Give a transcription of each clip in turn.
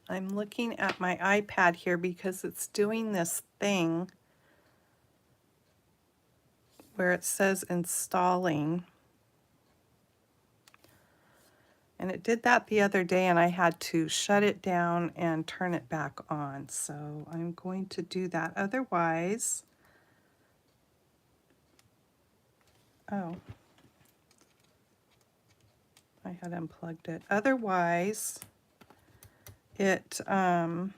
I'm looking at my iPad here because it's doing this thing where it says installing. And it did that the other day and I had to shut it down and turn it back on. So I'm going to do that. Otherwise, oh, I had unplugged it. Otherwise, I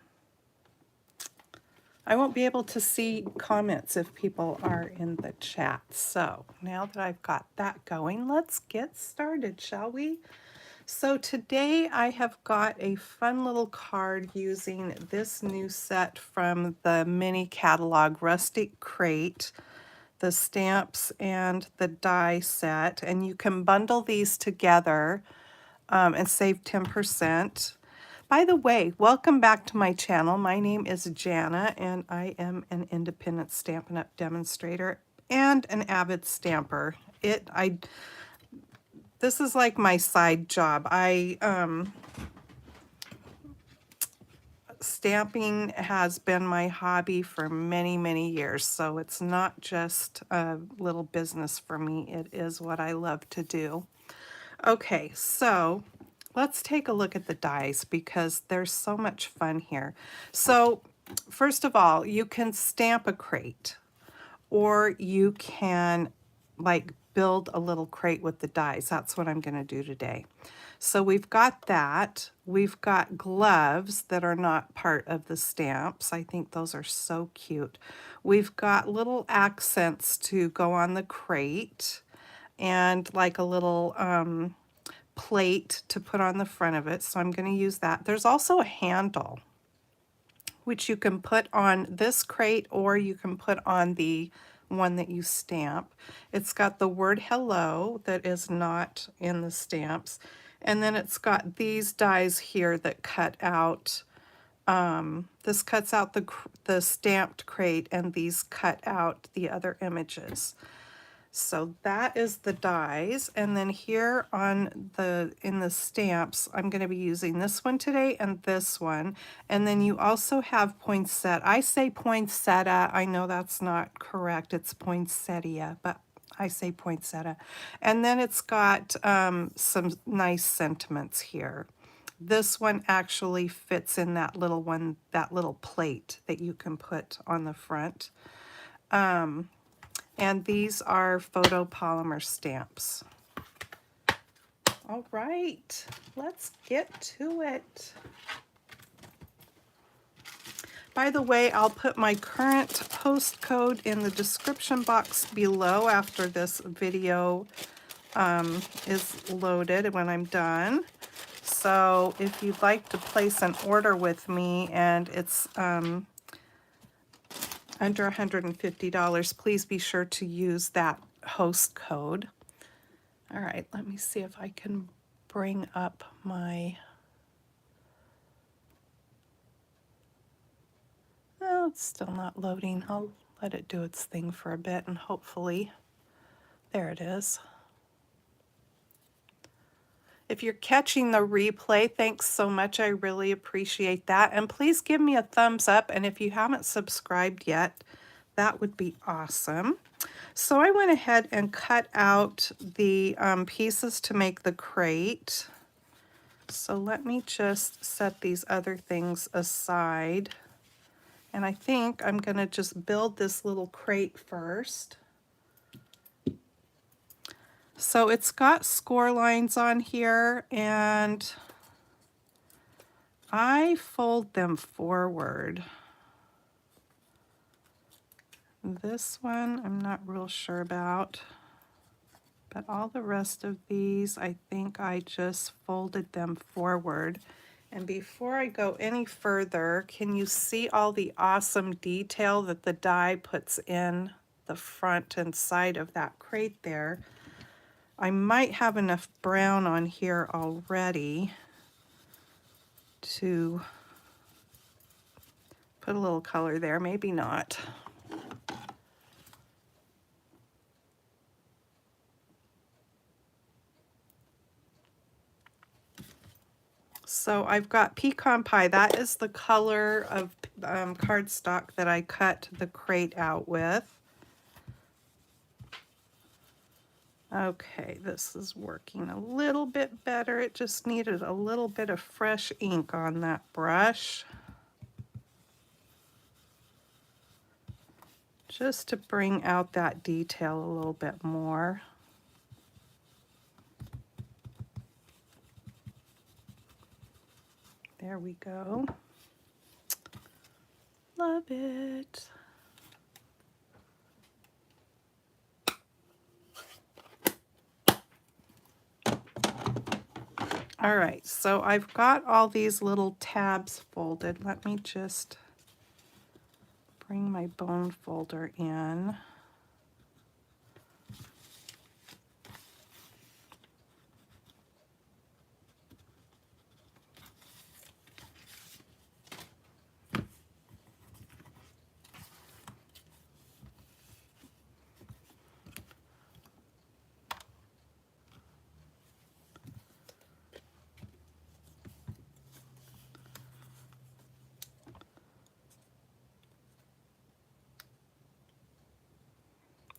won't be able to see comments if people are in the chat. So now that I've got that going, let's get started, shall we? So today I have got a fun little card using this new set from the mini catalog Rustic Crate, the stamps and the die set, and you can bundle these together and save 10%. By the way, welcome back to my channel. My name is Jana and I am an independent Stampin' Up! Demonstrator and an avid stamper. This is like my side job. Stamping has been my hobby for many, many years, so it's not just a little business for me. It is what I love to do. Okay, so let's take a look at the dies because there's so much fun here. So first of all, you can stamp a crate, or you can like build a little crate with the dies. That's what I'm going to do today. So we've got that. We've got gloves that are not part of the stamps. I think those are so cute. We've got little accents to go on the crate and like a little plate to put on the front of it. So I'm going to use that. There's also a handle which you can put on this crate or you can put on the one that you stamp. It's got the word hello that is not in the stamps. And then it's got these dies here that cut out, this cuts out the stamped crate and these cut out the other images. So that is the dies, and then here on in the stamps, I'm going to be using this one today and this one, and then you also have poinsettia. I say poinsettia. I know that's not correct. It's poinsettia, but I say poinsettia. And then it's got some nice sentiments here. This one actually fits in that little one, that little plate that you can put on the front. And these are photopolymer stamps. All right, let's get to it. By the way, I'll put my current post code in the description box below after this video is loaded when I'm done. So if you'd like to place an order with me and it's under $150, please be sure to use that host code. All right, let me see if I can bring up my, oh, it's still not loading. I'll let it do its thing for a bit and hopefully, there it is. If you're catching the replay, thanks so much. I really appreciate that. And please give me a thumbs up. And if you haven't subscribed yet, that would be awesome. So I went ahead and cut out the pieces to make the crate. So let me just set these other things aside. And I think I'm going to just build this little crate first. So it's got score lines on here, and I fold them forward. This one I'm not real sure about, but all the rest of these I think I just folded them forward. And before I go any further, can you see all the awesome detail that the die puts in the front and side of that crate there? I might have enough brown on here already to put a little color there, maybe not. So I've got pecan pie. That is the color of cardstock that I cut the crate out with. Okay, this is working a little bit better. It just needed a little bit of fresh ink on that brush, just to bring out that detail a little bit more. There we go. Love it. All right, so I've got all these little tabs folded. Let me just bring my bone folder in.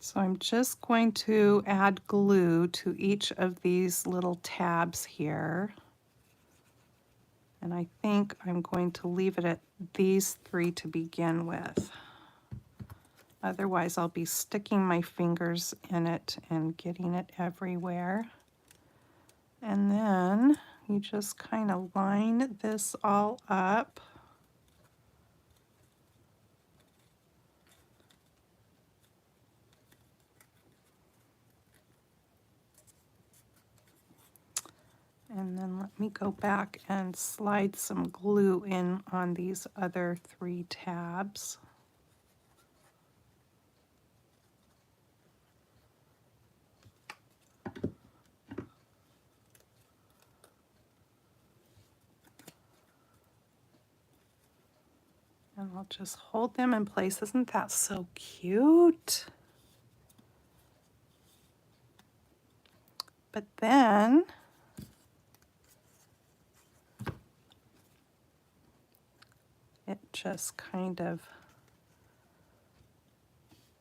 So I'm just going to add glue to each of these little tabs here. And I think I'm going to leave it at these 3 to begin with. Otherwise, I'll be sticking my fingers in it and getting it everywhere. And then you just kind of line this all up. And then let me go back and slide some glue in on these other 3 tabs. And I'll just hold them in place. Isn't that so cute? But then it just kind of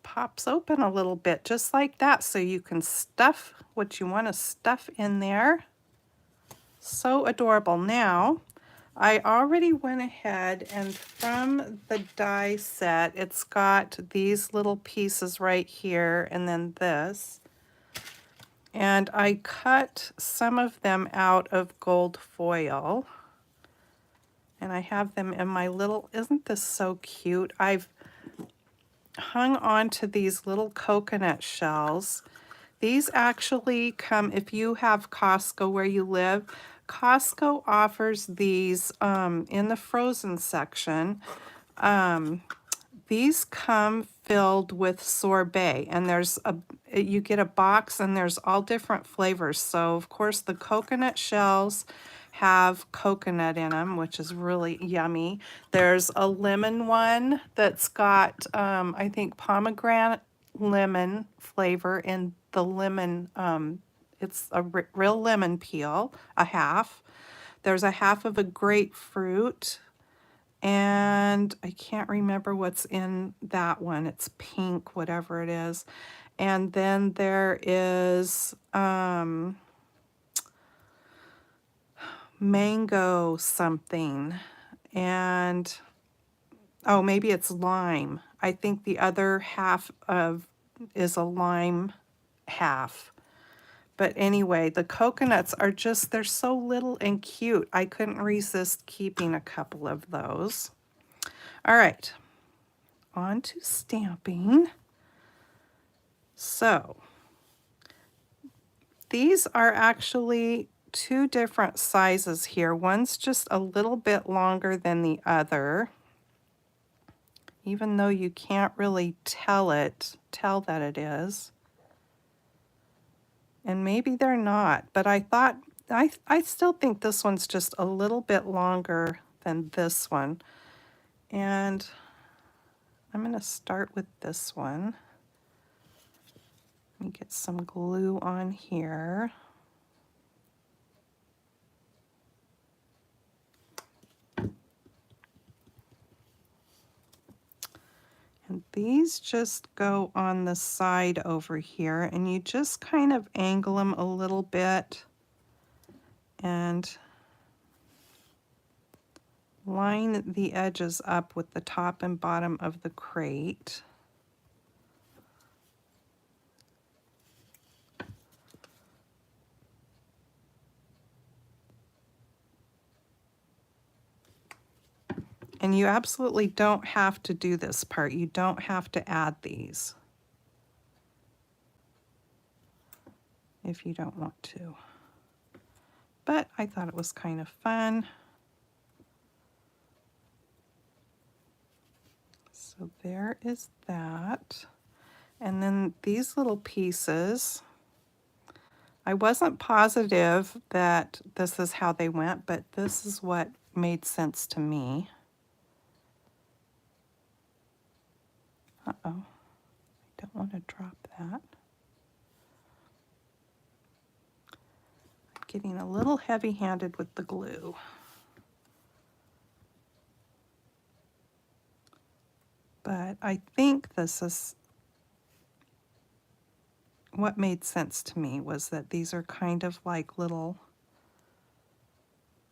pops open a little bit, just like that, so you can stuff what you want to stuff in there. So adorable. Now, I already went ahead and from the die set, it's got these little pieces right here and then this. And I cut some of them out of gold foil. And I have them in my little, isn't this so cute? I've hung on to these little coconut shells. These actually come, if you have Costco where you live, Costco offers these in the frozen section. These come filled with sorbet, and you get a box and there's all different flavors. So of course the coconut shells have coconut in them, which is really yummy. There's a lemon one that's got, I think, pomegranate lemon flavor in the lemon. It's a real lemon peel, a half. There's a half of a grapefruit, and I can't remember what's in that one. It's pink, whatever it is. And then there is mango something, and oh, maybe it's lime. I think the other half is a lime half. But anyway, the coconuts are just, they're so little and cute. I couldn't resist keeping a couple of those. All right, on to stamping. So these are actually 2 different sizes here. One's just a little bit longer than the other, even though you can't really tell that it is. And maybe they're not, but I thought, I still think this one's just a little bit longer than this one. And I'm going to start with this one. Let me get some glue on here. And these just go on the side over here, and you just kind of angle them a little bit and line the edges up with the top and bottom of the crate. And you absolutely don't have to do this part. You don't have to add these if you don't want to. But I thought it was kind of fun. So there is that. And then these little pieces, I wasn't positive that this is how they went, but this is what made sense to me. Uh-oh, I don't want to drop that. I'm getting a little heavy-handed with the glue. But I think this is what made sense to me, was that these are kind of like little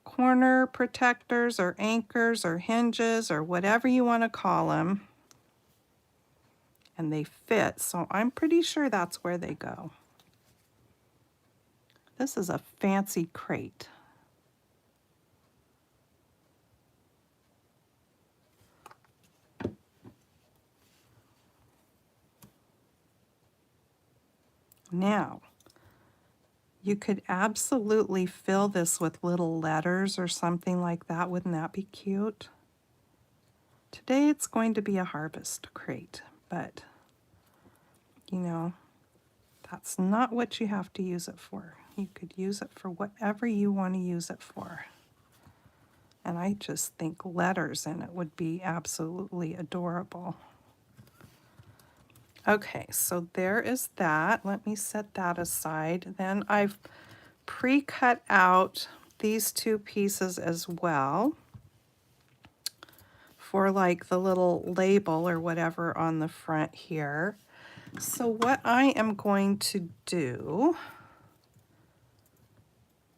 corner protectors or anchors or hinges or whatever you want to call them. And they fit, so I'm pretty sure that's where they go. This is a fancy crate. Now, you could absolutely fill this with little letters or something like that. Wouldn't that be cute? Today it's going to be a harvest crate, but you know, that's not what you have to use it for. You could use it for whatever you want to use it for. And I just think letters in it would be absolutely adorable. Okay, so there is that. Let me set that aside. Then I've pre-cut out these two pieces as well for like the little label or whatever on the front here. So what I am going to do,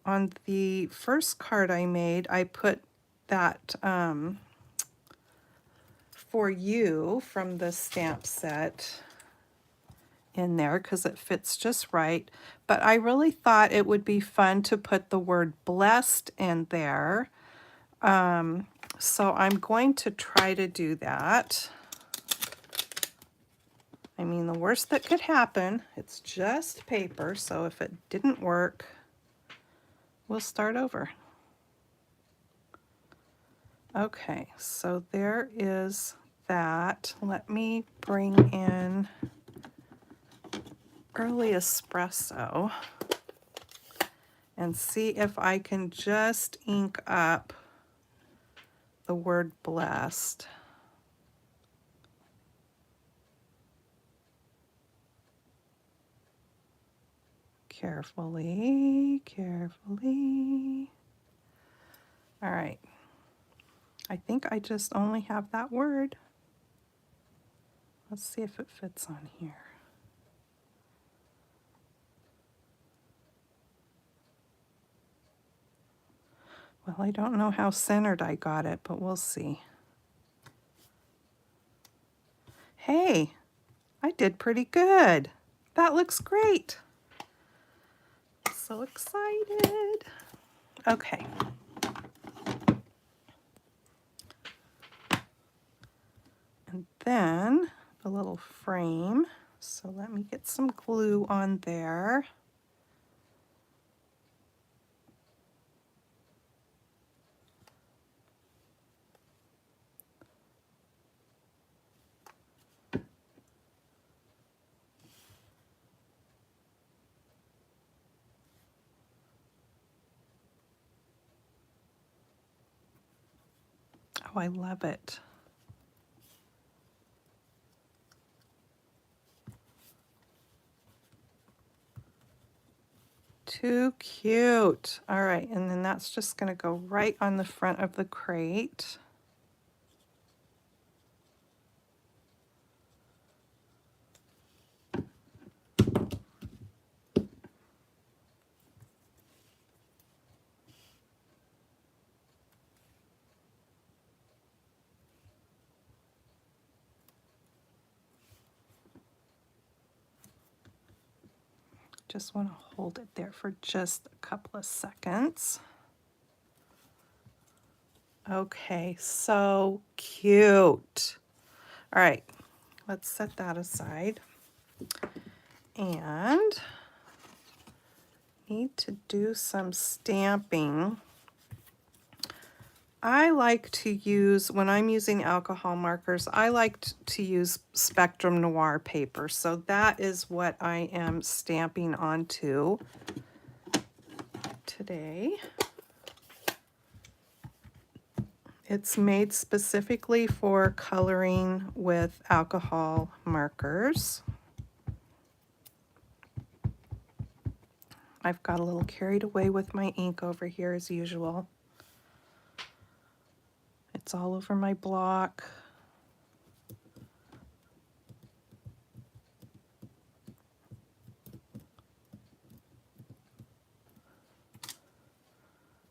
on the first card I made, I put that for you from the stamp set in there because it fits just right. But I really thought it would be fun to put the word blessed in there. So I'm going to try to do that. I mean, the worst that could happen, it's just paper, so if it didn't work, we'll start over. Okay, so there is that. Let me bring in early espresso and see if I can just ink up the word blessed. Carefully, carefully. All right. I think I just only have that word. Let's see if it fits on here. Well, I don't know how centered I got it, but we'll see. Hey, I did pretty good. That looks great. So excited. Okay. And then the little frame. So let me get some glue on there. Oh, I love it. Too cute. All right, and then that's just going to go right on the front of the crate. Just want to hold it there for just a couple of seconds. Okay, so cute. All right, let's set that aside. And need to do some stamping. I like to use, when I'm using alcohol markers, I like to use Spectrum Noir paper. So that is what I am stamping onto today. It's made specifically for coloring with alcohol markers. I've got a little carried away with my ink over here as usual. It's all over my block.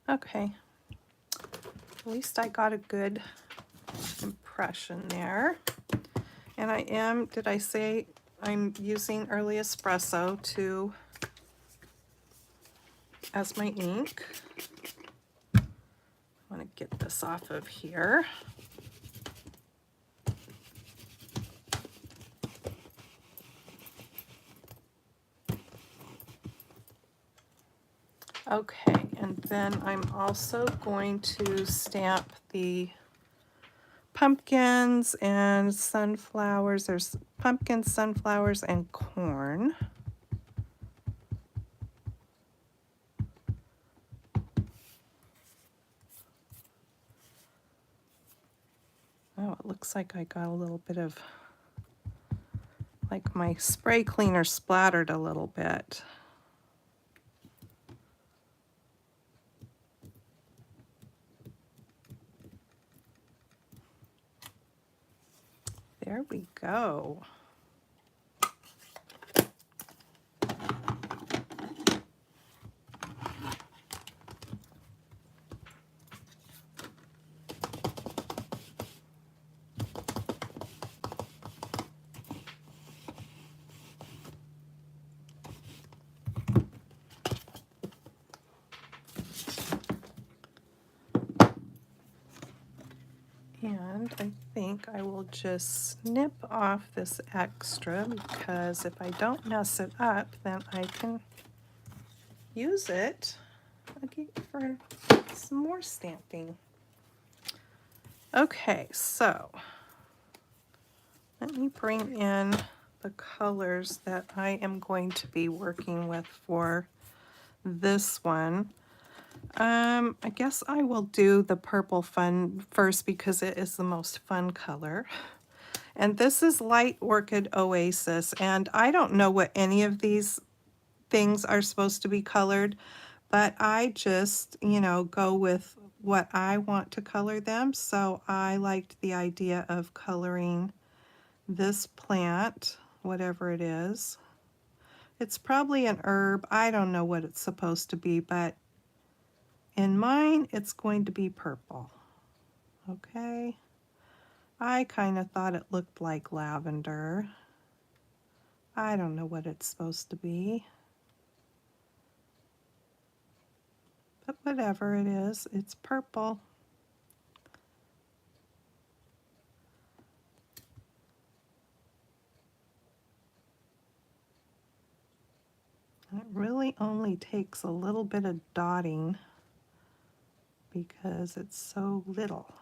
Okay, at least I got a good impression there. And I am, did I say I'm using early espresso as my ink. I want to get this off of here. Okay, and then I'm also going to stamp the pumpkins and sunflowers. There's pumpkins, sunflowers, and corn. Oh, it looks like I got a little bit of, like my spray cleaner splattered a little bit. There we go. And I think I will just snip off this extra, because if I don't mess it up, then I can use it again for some more stamping. Okay, so let me bring in the colors that I am going to be working with for this one. I guess I will do the purple fun first because it is the most fun color. And this is Light Orchid Oasis, and I don't know what any of these things are supposed to be colored, but I just, you know, go with what I want to color them. So I liked the idea of coloring this plant, whatever it is. It's probably an herb. I don't know what it's supposed to be, but in mine, it's going to be purple. Okay. I kind of thought it looked like lavender. I don't know what it's supposed to be. But whatever it is, it's purple. And it really only takes a little bit of dotting because it's so little.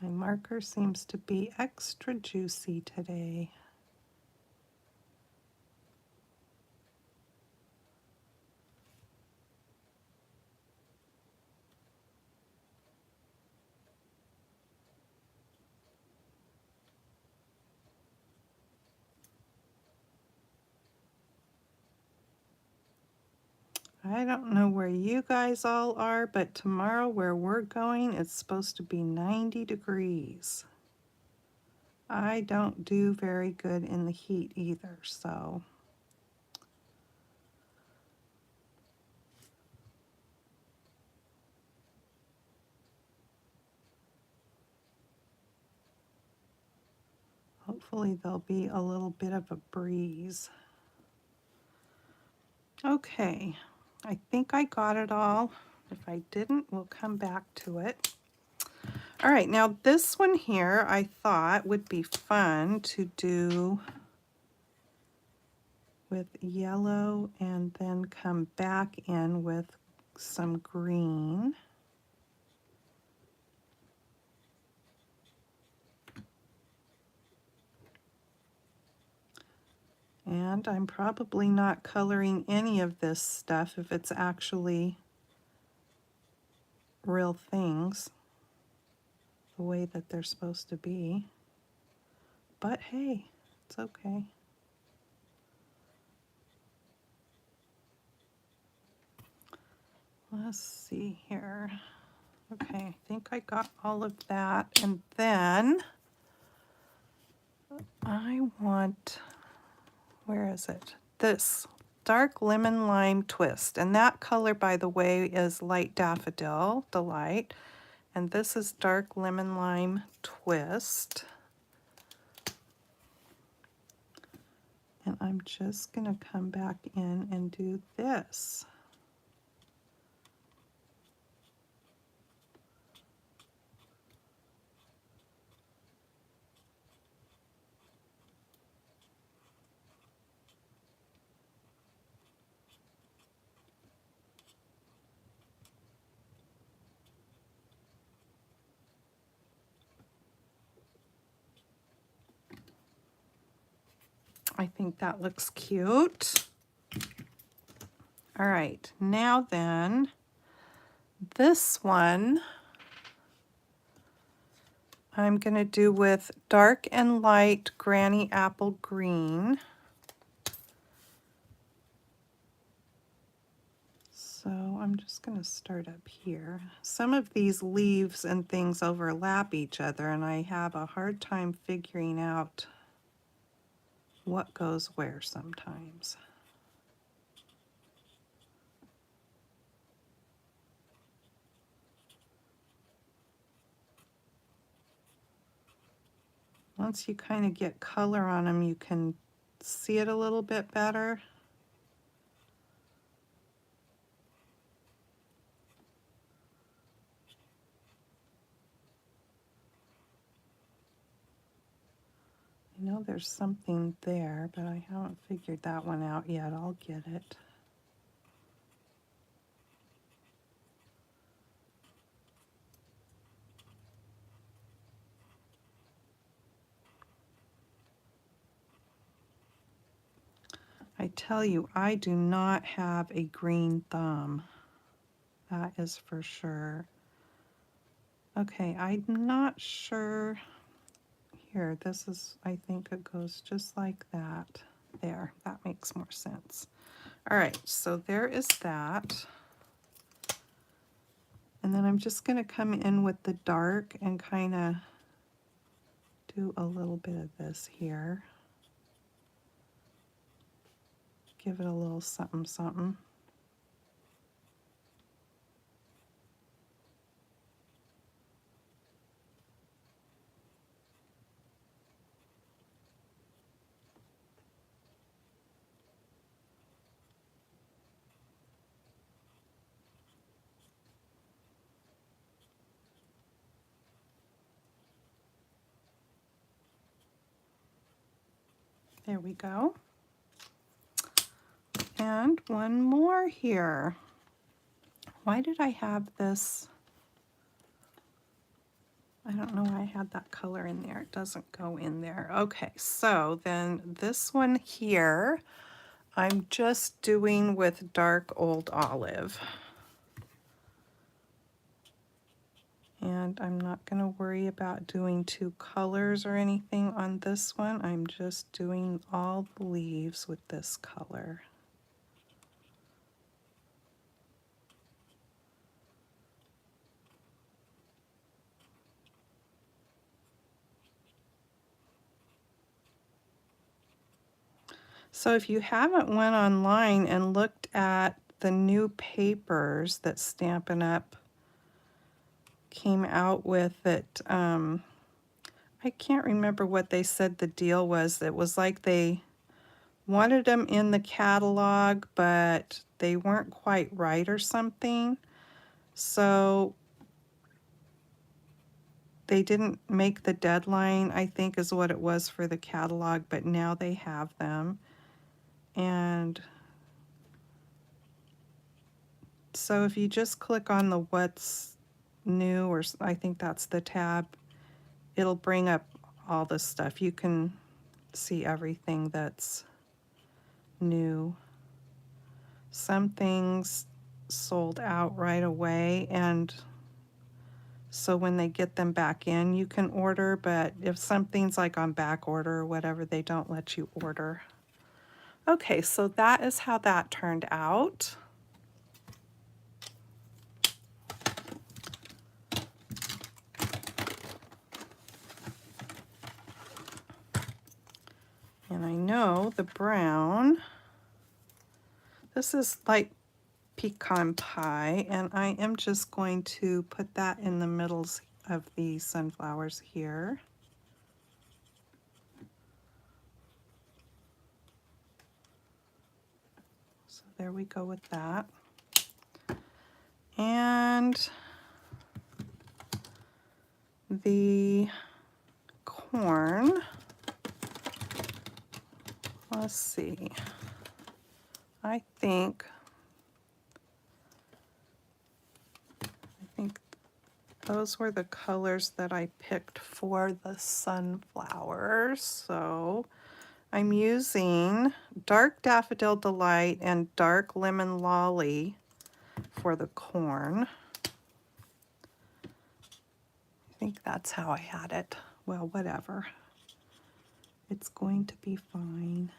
My marker seems to be extra juicy today. I don't know where you guys all are, but tomorrow where we're going, it's supposed to be 90 degrees. I don't do very good in the heat either, so. Hopefully there'll be a little bit of a breeze. Okay, I think I got it all. If I didn't, we'll come back to it. All right, now this one here I thought would be fun to do with yellow and then come back in with some green. And I'm probably not coloring any of this stuff if it's actually real things the way that they're supposed to be. But hey, it's okay. Let's see here. Okay, I think I got all of that. And then I want, where is it? This dark lemon lime twist. And that color, by the way, is light daffodil delight. And this is dark lemon lime twist. And I'm just gonna come back in and do this. I think that looks cute. All right, now then, this one I'm gonna do with dark and light granny apple green. So I'm just gonna start up here. Some of these leaves and things overlap each other and I have a hard time figuring out what goes where sometimes. Once you kind of get color on them, you can see it a little bit better. I know there's something there, but I haven't figured that one out yet. I'll get it. I tell you, I do not have a green thumb. That is for sure. Okay, I'm not sure. Here, this is, I think it goes just like that. There, that makes more sense. All right, so there is that. And then I'm just going to come in with the dark and kind of do a little bit of this here. Give it a little something something. There we go. And one more here. Why did I have this? I don't know why I had that color in there. It doesn't go in there. Okay, so then this one here, I'm just doing with dark old olive. And I'm not going to worry about doing two colors or anything on this one. I'm just doing all the leaves with this color. So if you haven't went online and looked at the new papers that Stampin' Up! Came out with that I can't remember what they said the deal was. It was like they wanted them in the catalog, but they weren't quite right or something. So they didn't make the deadline, I think is what it was for the catalog, but now they have them. And so if you just click on the what's new, or I think that's the tab, it'll bring up all this stuff. You can see everything that's new. Some things sold out right away, and so when they get them back in, you can order, but if something's like on back order or whatever, they don't let you order. Okay, so that is how that turned out. And I know the brown, this is like pecan pie, and I am just going to put that in the middles of the sunflowers here. So there we go with that. And the corn, let's see, I think those were the colors that I picked for the sunflowers. So I'm using Dark Daffodil Delight and Dark Lemon Lolly for the corn. I think that's how I had it. Well, whatever. It's going to be fine.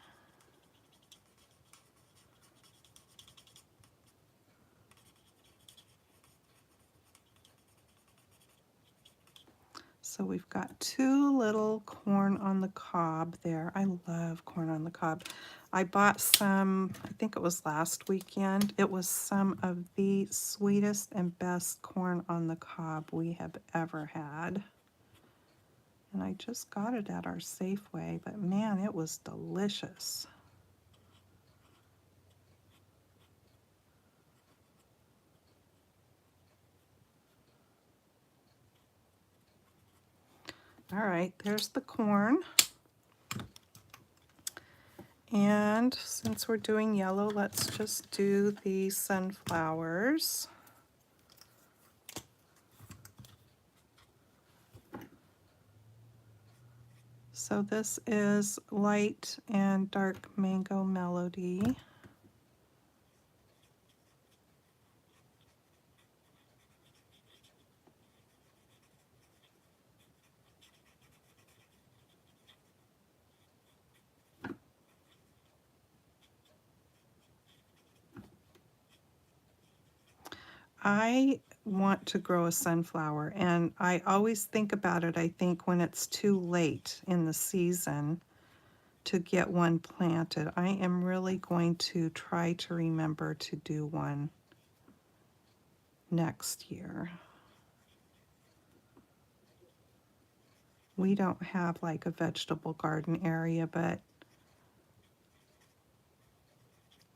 So we've got two little corn on the cob there. I love corn on the cob. I bought some, I think it was last weekend. It was some of the sweetest and best corn on the cob we have ever had. And I just got it at our Safeway, but man, it was delicious. All right, there's the corn. And since we're doing yellow, let's just do the sunflowers. So this is Light and Dark Mango Melody. I want to grow a sunflower, and I always think about it, I think, when it's too late in the season to get one planted. I am really going to try to remember to do one next year. We don't have like a vegetable garden area, but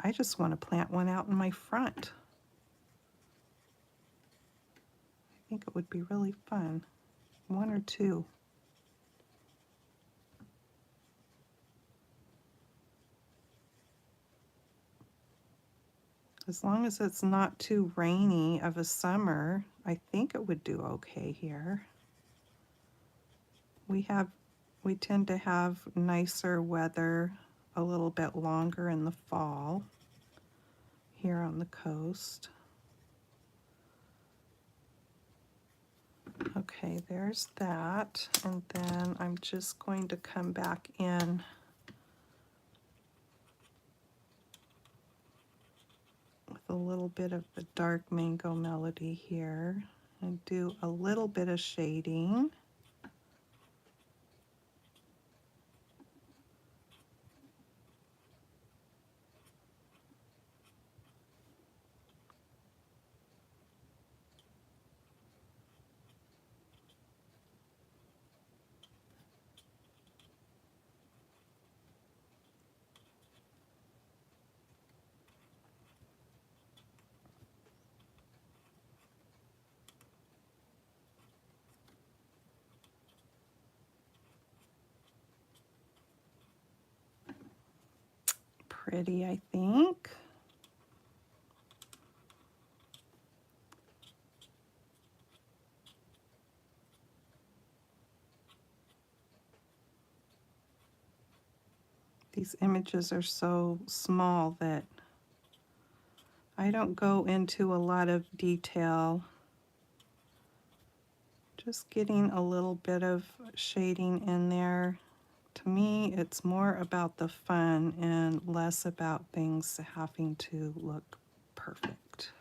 I just want to plant one out in my front. I think it would be really fun. One or two. As long as it's not too rainy of a summer, I think it would do okay here. We tend to have nicer weather a little bit longer in the fall here on the coast. Okay, there's that. And then I'm just going to come back in with a little bit of the Dark Mango Melody here and do a little bit of shading. pretty, I think. These images are so small that I don't go into a lot of detail. Just getting a little bit of shading in there. To me, it's more about the fun and less about things having to look perfect.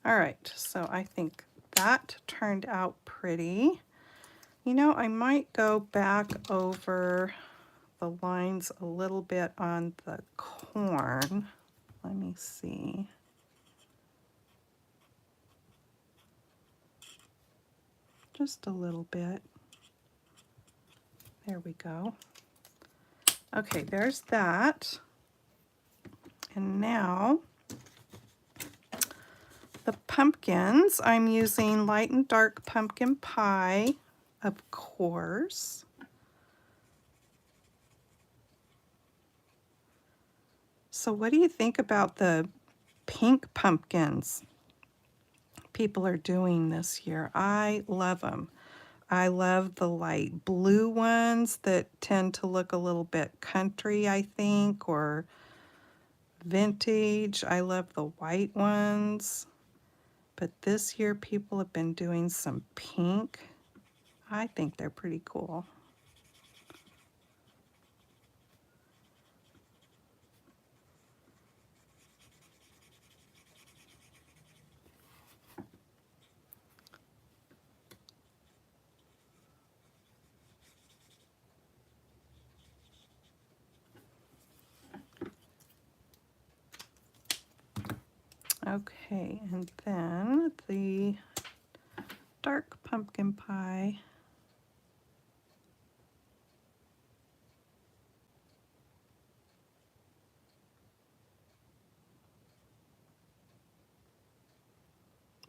All right, so I think that turned out pretty. You know, I might go back over the lines a little bit on the corn. Let me see. Just a little bit. There we go. Okay, there's that. And now the pumpkins, I'm using light and dark pumpkin pie, of course. So what do you think about the pink pumpkins people are doing this year? I love them. I love the light blue ones that tend to look a little bit country, I think, or vintage. I love the white ones. But this year people have been doing some pink. I think they're pretty cool. Okay, and then the dark pumpkin pie.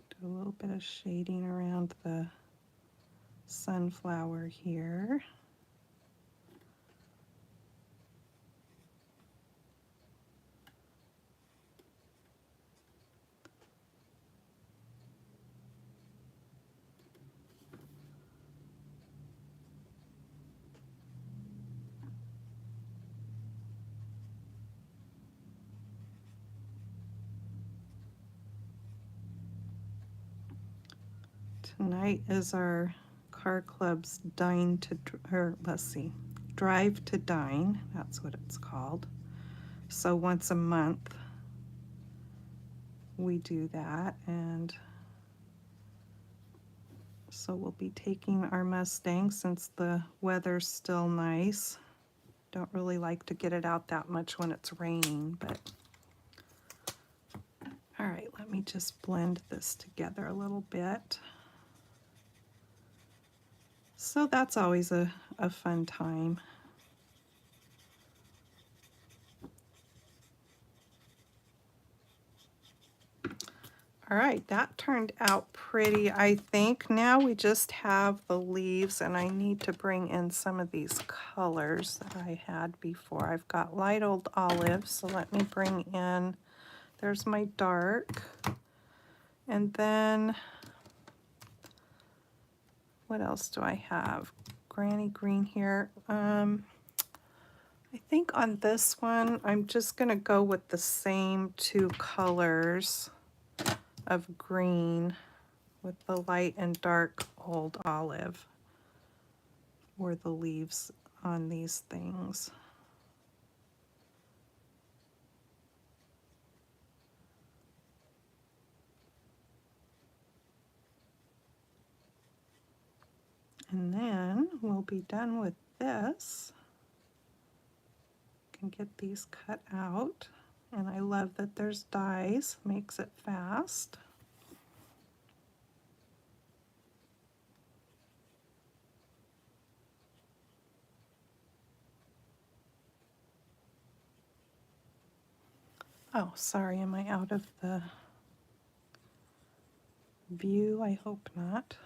Do a little bit of shading around the sunflower here. Tonight is our car club's dine to, or let's see, drive to dine. That's what it's called. So once a month we do that, and so we'll be taking our Mustang since the weather's still nice. Don't really like to get it out that much when it's raining, but all right, let me just blend this together a little bit. So that's always a fun time. All right, that turned out pretty, I think. Now we just have the leaves, and I need to bring in some of these colors that I had before. I've got light old olive, so let me bring in, there's my dark. And then, what else do I have? Granny green here. I think on this one, I'm just gonna go with the same two colors of green with the light and dark old olive for the leaves on these things. And then we'll be done with this. Can get these cut out. And I love that there's dies, makes it fast. Oh, sorry, am I out of the view? I hope not.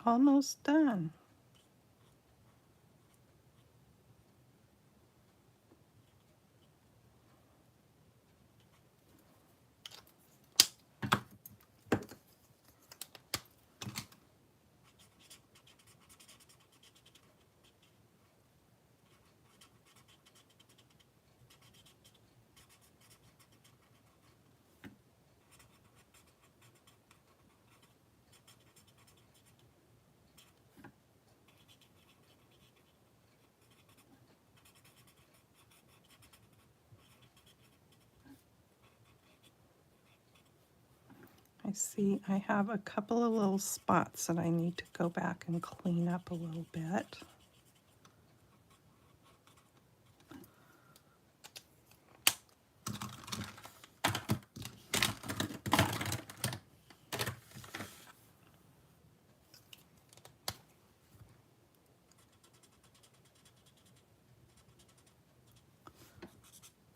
almost done. I see I have a couple of little spots that I need to go back and clean up a little bit.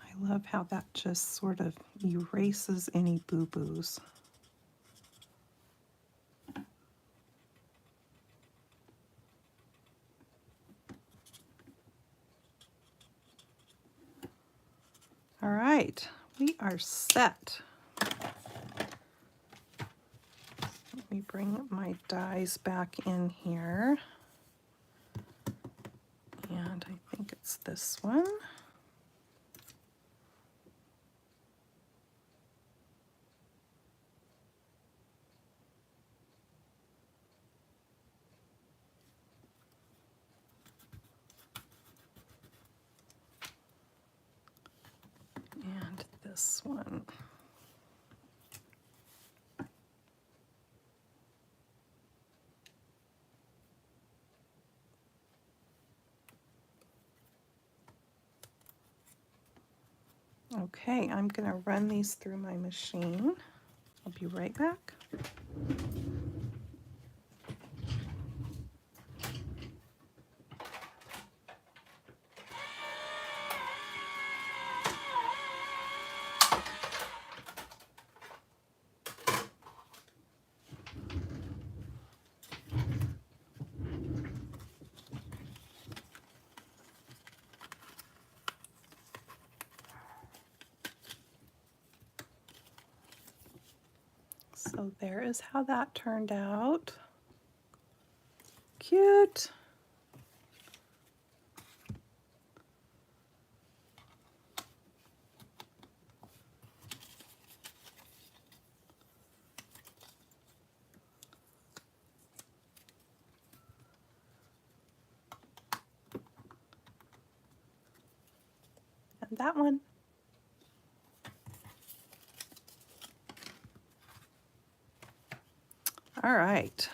I love how that just sort of erases any boo-boos. All right, we are set. Let me bring my dies back in here. And I think it's this one. And this one. Okay, I'm going to run these through my machine. I'll be right back. So there is how that turned out. Cute. And that one. All right.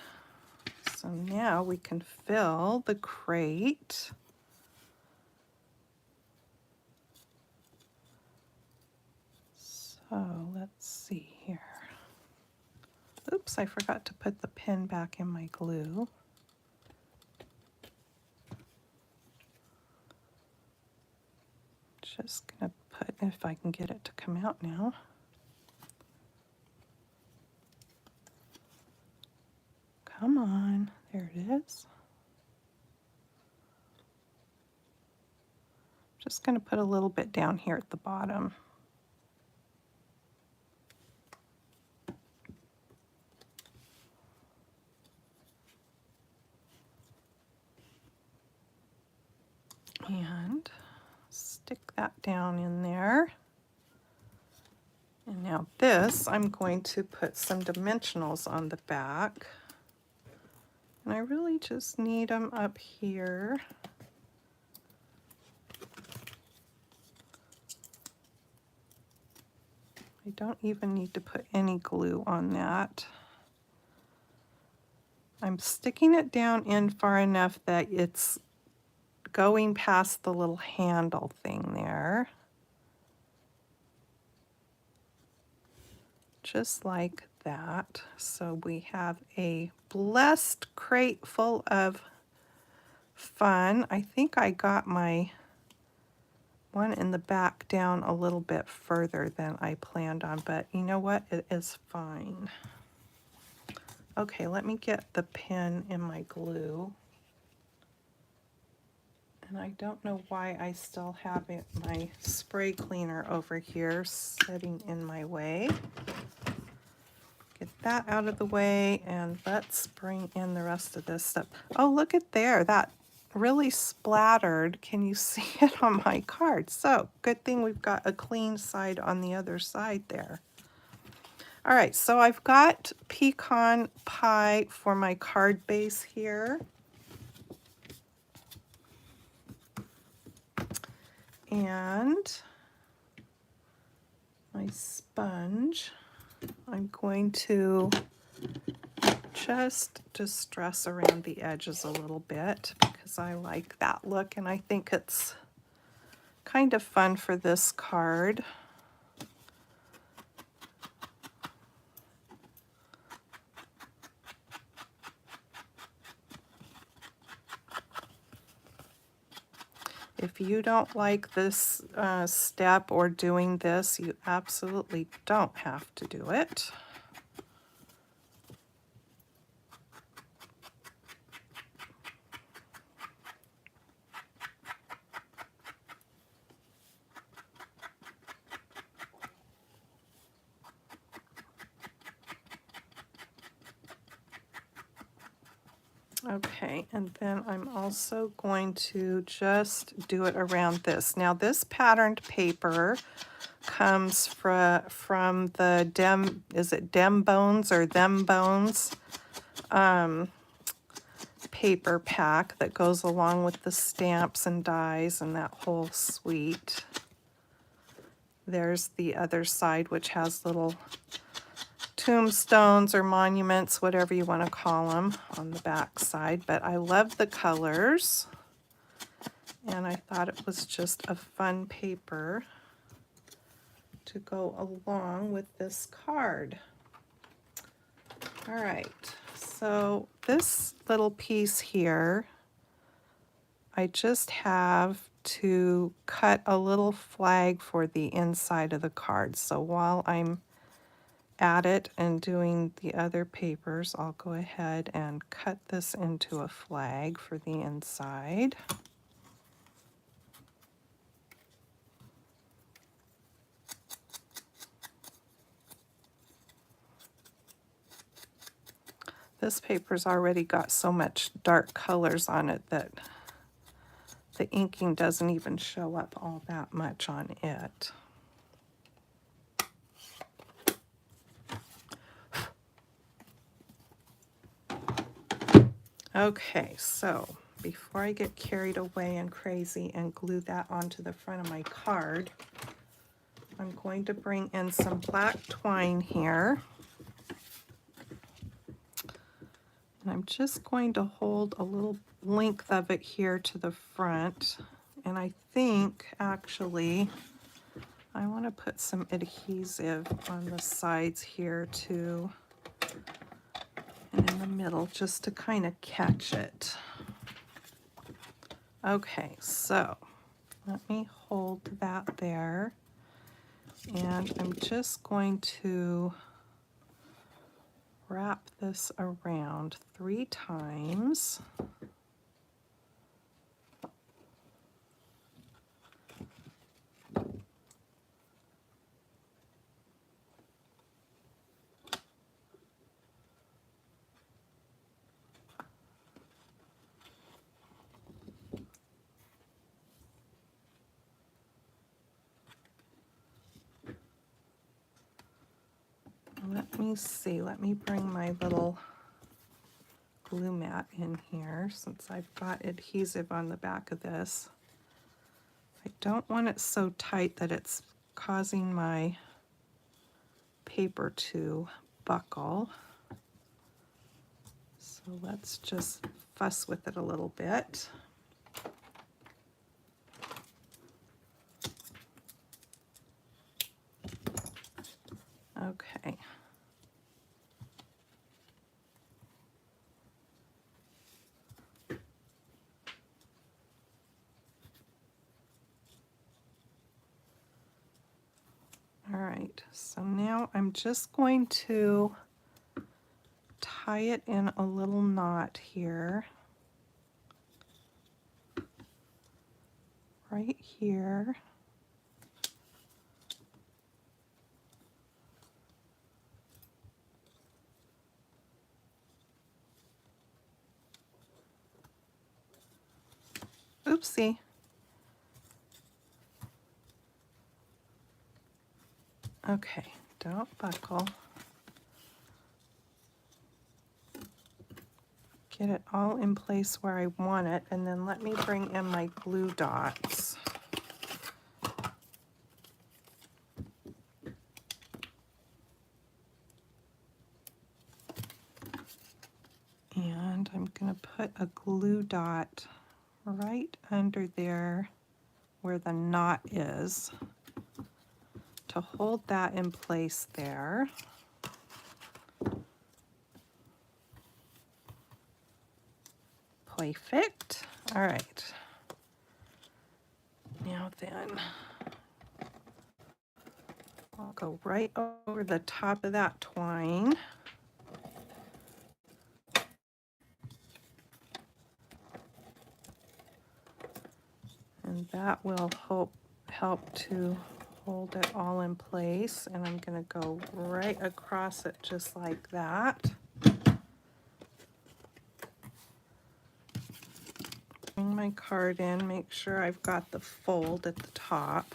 So now we can fill the crate. So let's see here. Oops, I forgot to put the pin back in my glue. Just gonna put, if I can get it to come out now. Come on, there it is. Just gonna put a little bit down here at the bottom. And stick that down in there. And now this, I'm going to put some dimensionals on the back. And I really just need them up here. I don't even need to put any glue on that. I'm sticking it down in far enough that it's going past the little handle thing there. Just like that. So we have a blessed crate full of fun. I think I got my one in the back down a little bit further than I planned on, but you know what? It is fine. Okay, let me get the pen in my glue. And I don't know why I still have it, my spray cleaner over here sitting in my way. Get that out of the way, and let's bring in the rest of this stuff. Oh, look at there, that really splattered. Can you see it on my card? So good thing we've got a clean side on the other side there. All right, so I've got pecan pie for my card base here. And my sponge, I'm going to just distress around the edges a little bit because I like that look and I think it's kind of fun for this card. If you don't like this step or doing this, you absolutely don't have to do it. Okay, and then I'm also going to just do it around this. Now this patterned paper comes from the is it Dem Bones or Them Bones paper pack that goes along with the stamps and dies and that whole suite. There's the other side, which has little tombstones or monuments, whatever you want to call them, on the back side. But I love the colors, and I thought it was just a fun paper to go along with this card. All right, so this little piece here, I just have to cut a little flag for the inside of the card. So while I'm at it and doing the other papers, I'll go ahead and cut this into a flag for the inside. This paper's already got so much dark colors on it that the inking doesn't even show up all that much on it. Okay, so before I get carried away and crazy and glue that onto the front of my card, I'm going to bring in some black twine here. And I'm just going to hold a little length of it here to the front. And I think actually I want to put some adhesive on the sides here too, and in the middle just to kind of catch it. Okay, so let me hold that there. And I'm just going to wrap this around 3 times. Let me see, let me bring my little glue mat in here since I've got adhesive on the back of this. I don't want it so tight that it's causing my paper to buckle. So let's just fuss with it a little bit. Okay. All right, so now I'm just going to tie it in a little knot here. Right here. Oopsie. Okay, don't buckle. Get it all in place where I want it, and then let me bring in my glue dots. And I'm going to put a glue dot right under there where the knot is to hold that in place there. Perfect. All right. Now then, I'll go right over the top of that twine. And that will help to hold it all in place. And I'm going to go right across it just like that. Bring my card in, make sure I've got the fold at the top.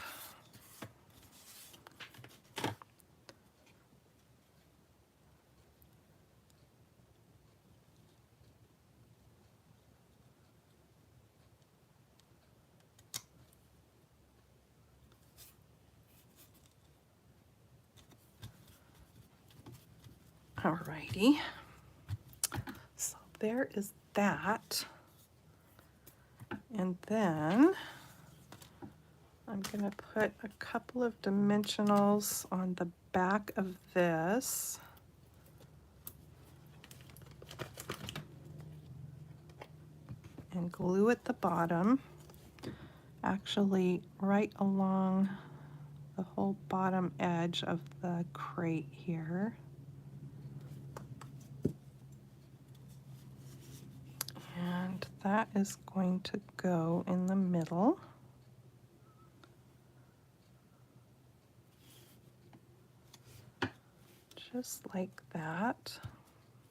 Alrighty, so there is that. And then I'm going to put a couple of dimensionals on the back of this. And glue at the bottom, actually right along the whole bottom edge of the crate here. And that is going to go in the middle. Just like that.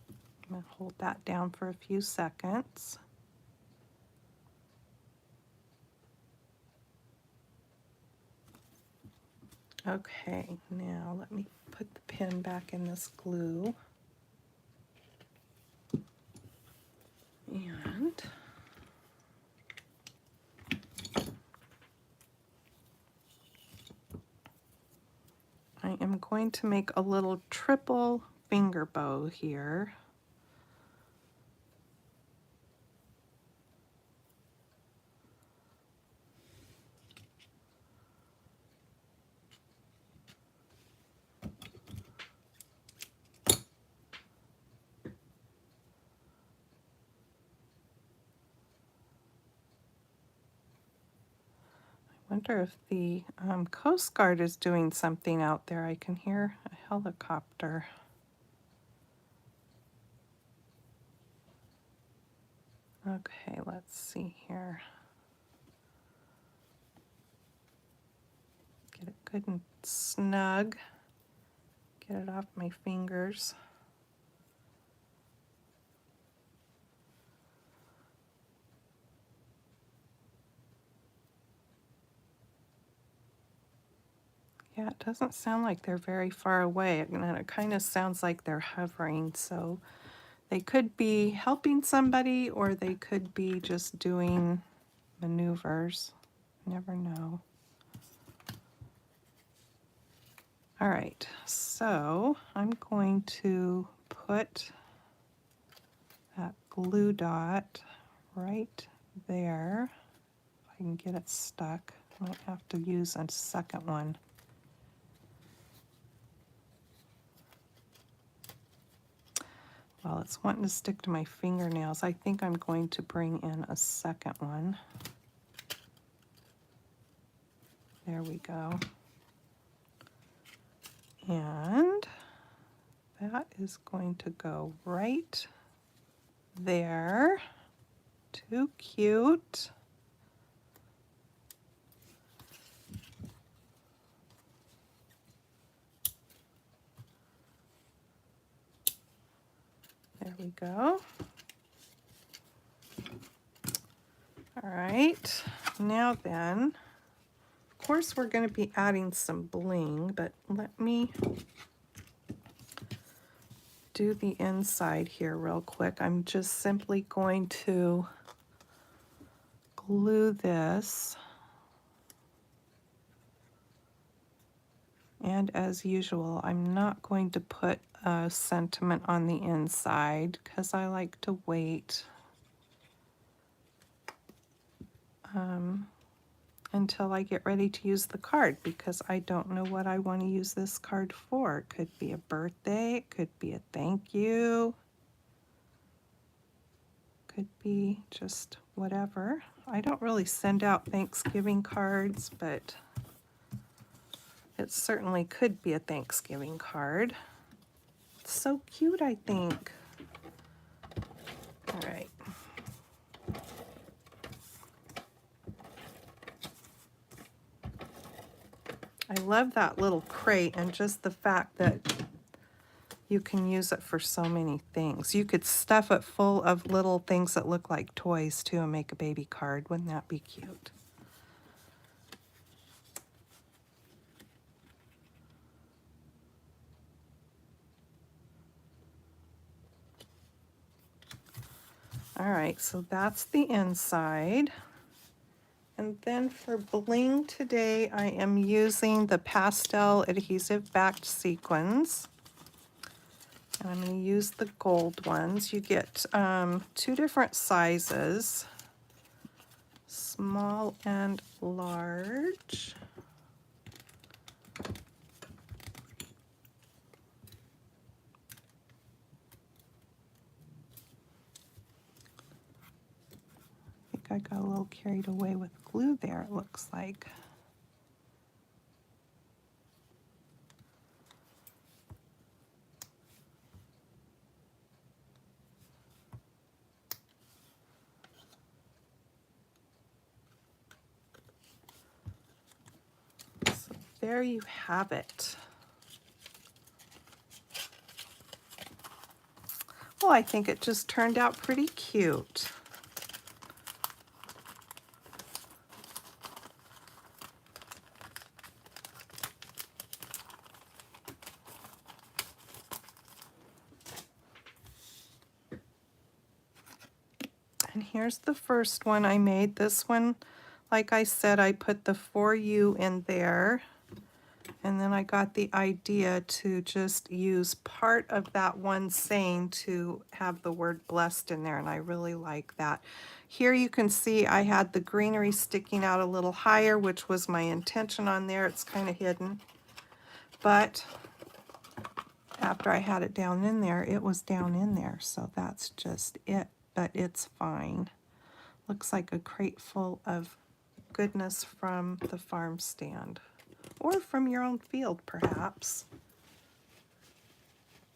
I'm going to hold that down for a few seconds. Okay, now let me put the pin back in this glue. And I am going to make a little triple finger bow here. I wonder if the Coast Guard is doing something out there. I can hear a helicopter. Okay, let's see here. Get it good and snug. Get it off my fingers. Yeah, it doesn't sound like they're very far away, and it kind of sounds like they're hovering, so they could be helping somebody or they could be just doing maneuvers. Never know. All right, so I'm going to put that glue dot right there. If I can get it stuck, I might have to use a second one. Well, it's wanting to stick to my fingernails. I think I'm going to bring in a second one. There we go. And that is going to go right there. Too cute. There we go. All right, now then, of course we're going to be adding some bling, but let me do the inside here real quick. I'm just simply going to glue this. And as usual, I'm not going to put a sentiment on the inside because I like to wait until I get ready to use the card, because I don't know what I want to use this card for. It could be a birthday, it could be a thank you, could be just whatever. I don't really send out Thanksgiving cards, but it certainly could be a Thanksgiving card. It's so cute, I think. All right. I love that little crate, and just the fact that you can use it for so many things. You could stuff it full of little things that look like toys too and make a baby card. Wouldn't that be cute? All right, so that's the inside. And then for bling today, I am using the pastel adhesive backed sequins. And I'm going to use the gold ones. You get 2 different sizes, small and large. I got a little carried away with glue there, it looks like. So there you have it. Well, I think it just turned out pretty cute. And here's the first one I made. This one, like I said, I put the for you in there. And then I got the idea to just use part of that one saying to have the word blessed in there, and I really like that. Here you can see I had the greenery sticking out a little higher, which was my intention on there. It's kind of hidden. But after I had it down in there, it was down in there, so that's just it. But it's fine. Looks like a crate full of goodness from the farm stand, or from your own field, perhaps.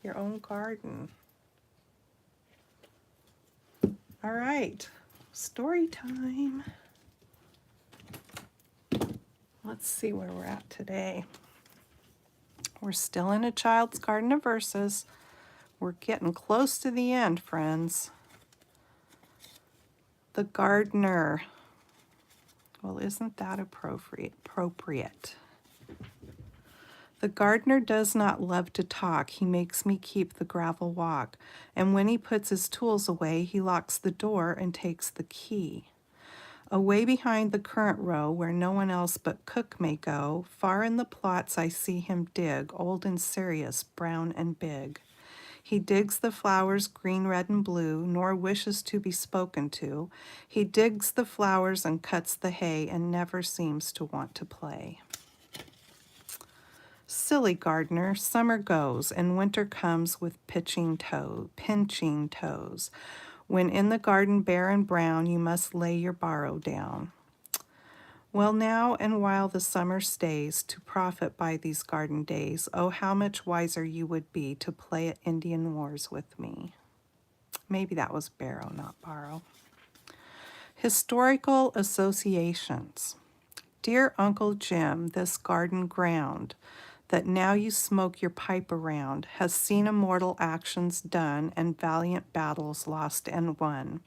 Your own garden. All right, story time. Let's see where we're at today. We're still in A Child's Garden of Verses. We're getting close to the end, friends. The gardener. Well, isn't that appropriate? The gardener does not love to talk. He makes me keep the gravel walk. And when he puts his tools away, he locks the door and takes the key. Away behind the currant row, where no one else but cook may go, far in the plots I see him dig, old and serious, brown and big. He digs the flowers green, red, and blue, nor wishes to be spoken to. He digs the flowers and cuts the hay, and never seems to want to play. Silly gardener, summer goes, and winter comes with pinching toes. When in the garden bare and brown, you must lay your barrow down. Well, now and while the summer stays, to profit by these garden days, oh, how much wiser you would be to play at Indian wars with me. Maybe that was borrow, not borrow. Historical associations. Dear Uncle Jim, this garden ground that now you smoke your pipe around has seen immortal actions done and valiant battles lost and won.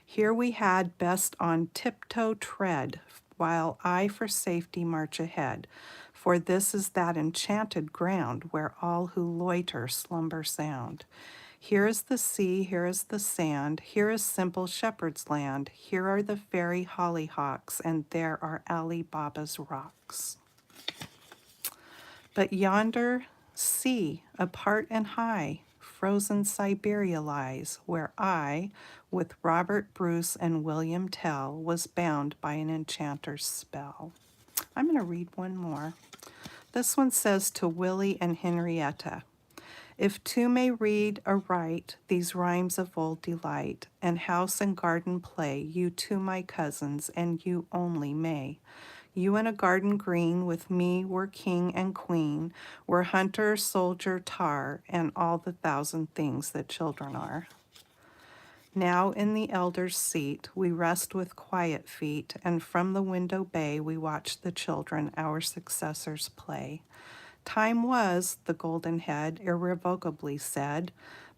Here we had best on tiptoe tread, while I for safety march ahead, for this is that enchanted ground where all who loiter slumber sound. Here is the sea, here is the sand, here is simple shepherd's land, here are the fairy hollyhocks, and there are Ali Baba's rocks. But yonder, see, apart and high, frozen Siberia lies, where I, with Robert Bruce and William Tell, was bound by an enchanter's spell. I'm going to read one more. This one says to Willie and Henrietta, if two may read aright these rhymes of old delight, and house and garden play, you two my cousins, and you only may. You in a garden green with me were king and queen, were hunter, soldier, tar, and all the thousand things that children are. Now in the elder's seat we rest with quiet feet, and from the window bay we watch the children, our successors, play. Time was, the golden head irrevocably said,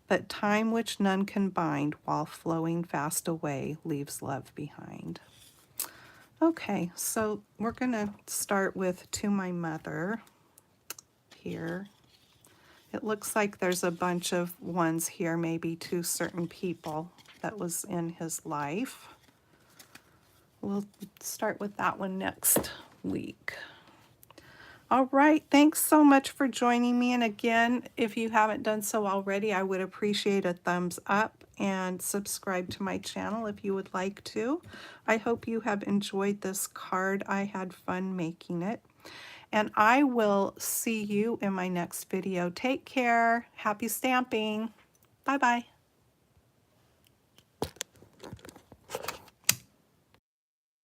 but time which none can bind while flowing fast away leaves love behind. Okay, so we're going to start with To My Mother here. It looks like there's a bunch of ones here, maybe to certain people that was in his life. We'll start with that one next week. All right, thanks so much for joining me. And again, if you haven't done so already, I would appreciate a thumbs up and subscribe to my channel if you would like to. I hope you have enjoyed this card. I had fun making it. And I will see you in my next video. Take care. Happy stamping. Bye-bye.